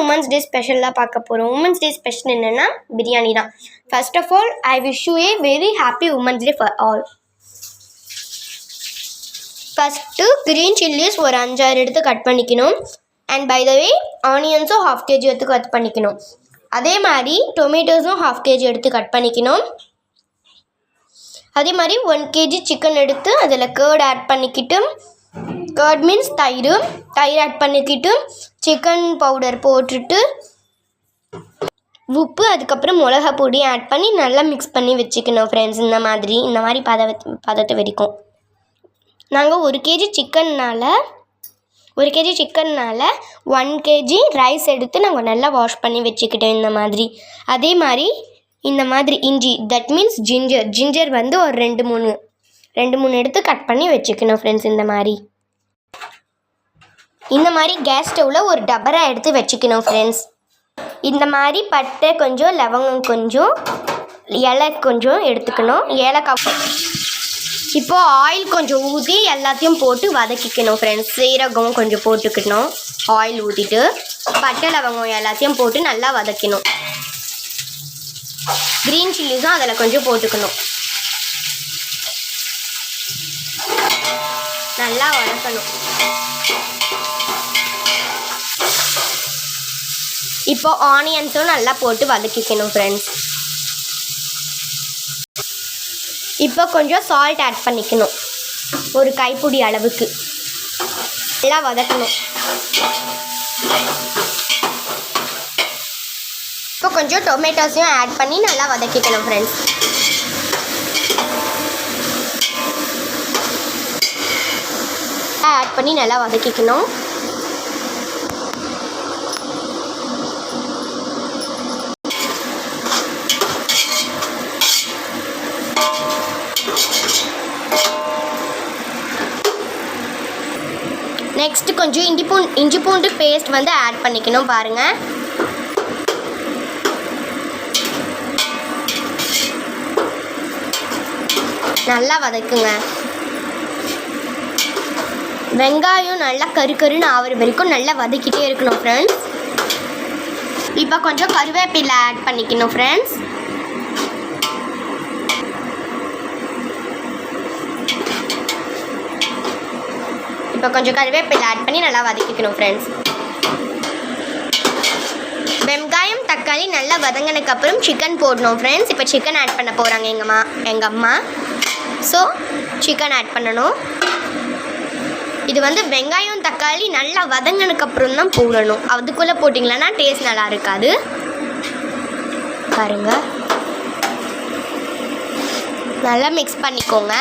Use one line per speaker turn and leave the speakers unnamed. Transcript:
Women's day ஸ்பெஷலாக பார்க்க போகிறோம். உமன்ஸ் டே ஸ்பெஷல் என்னென்னா பிரியாணி தான். First of all I wish you a very happy women's day for all. First green chillies ஒரு 5-6 எடுத்து கட் பண்ணிக்கணும். அண்ட் பை த வே ஆனியன்ஸும் 1/2 kg எடுத்து கட் பண்ணிக்கணும். அதே மாதிரி டொமேட்டோஸும் 1/2 kg எடுத்து கட் பண்ணிக்கணும். அதே மாதிரி 1 kg சிக்கன் எடுத்து அதில் கேர்ட் ஆட் பண்ணிக்கிட்டு, கேர்ட் மீன்ஸ் தயிர் ஆட் பண்ணிக்கிட்டு, சிக்கன் பவுடர் போட்டுட்டு, உப்பு, அதுக்கப்புறம் மிளகா பொடி ஆட் பண்ணி நல்லா மிக்ஸ் பண்ணி வச்சுக்கணும் ஃப்ரெண்ட்ஸ். இந்த மாதிரி பதத்தை வரைக்கும் நாங்கள் 1 kg சிக்கன்னால் 1 kg ரைஸ் எடுத்து நாங்கள் நல்லா வாஷ் பண்ணி வச்சுக்கிட்டோம் இந்த மாதிரி. அதே மாதிரி இந்த மாதிரி இஞ்சி, தட் மீன்ஸ் ஜிஞ்சர் வந்து ஒரு 2-3 எடுத்து கட் பண்ணி வச்சுக்கணும் ஃப்ரெண்ட்ஸ். இந்த மாதிரி கேஸ் ஸ்டவ்வில் ஒரு டபரா எடுத்து வச்சுக்கணும் ஃப்ரெண்ட்ஸ். இந்த மாதிரி பட்டை கொஞ்சம், லவங்கம் கொஞ்சம், இலை கொஞ்சம் எடுத்துக்கணும், ஏலக்காய். இப்போது ஆயில் கொஞ்சம் ஊற்றி எல்லாத்தையும் போட்டு வதக்கிக்கணும் ஃப்ரெண்ட்ஸ். சீரகம் கொஞ்சம் போட்டுக்கணும், ஆயில் ஊற்றிட்டு பட்டை லவங்கம் எல்லாத்தையும் போட்டு நல்லா வதக்கணும். க்ரீன் சில்லிஸும் அதில் கொஞ்சம் போட்டுக்கணும், நல்லா வதக்கணும். இப்போ ஆனியன்ஸும் நல்லா போட்டு வதக்கிக்கணும் ஃப்ரெண்ட்ஸ். இப்போ கொஞ்சம் சால்ட் ஆட் பண்ணிக்கணும், ஒரு கைப்பிடி அளவுக்கு. நல்லா வதக்கணும். இப்போ கொஞ்சம் டொமேட்டோஸையும் ஆட் பண்ணி நல்லா வதக்கிக்கணும் ஃப்ரெண்ட்ஸ். ஆட் பண்ணி நல்லா வதக்கிக்கணும். நெக்ஸ்ட்டு கொஞ்சம் இஞ்சி பூண்டு பேஸ்ட் வந்து ஆட் பண்ணிக்கணும் பாருங்கள். நல்லா வதக்குங்க. வெங்காயம் நல்லா கருன்னு ஆகிற வரைக்கும் நல்லா வதக்கிட்டே இருக்கணும் ஃப்ரெண்ட்ஸ். இப்போ கொஞ்சம் கருவேப்பிலை ஆட் பண்ணிக்கணும் ஃப்ரெண்ட்ஸ். இப்போ கொஞ்சம் கருவேப்பிலை ஆட் பண்ணி நல்லா வதக்கிக்கணும் ஃப்ரெண்ட்ஸ். வெங்காயம் தக்காளி நல்லா வதங்கினதுக்கப்புறம் சிக்கன் போடணும் ஃப்ரெண்ட்ஸ். இப்போ சிக்கன் ஆட் பண்ண போகிறாங்க எங்கள் அம்மா. ஸோ சிக்கன் ஆட் பண்ணணும். இது வந்து வெங்காயம் தக்காளி நல்லா வதங்கினதுக்கப்புறம் தான் போடணும். அதுக்குள்ளே போட்டிங்களன்னா டேஸ்ட் நல்லா இருக்காது. பாருங்க, நல்லா மிக்ஸ் பண்ணிக்கோங்க.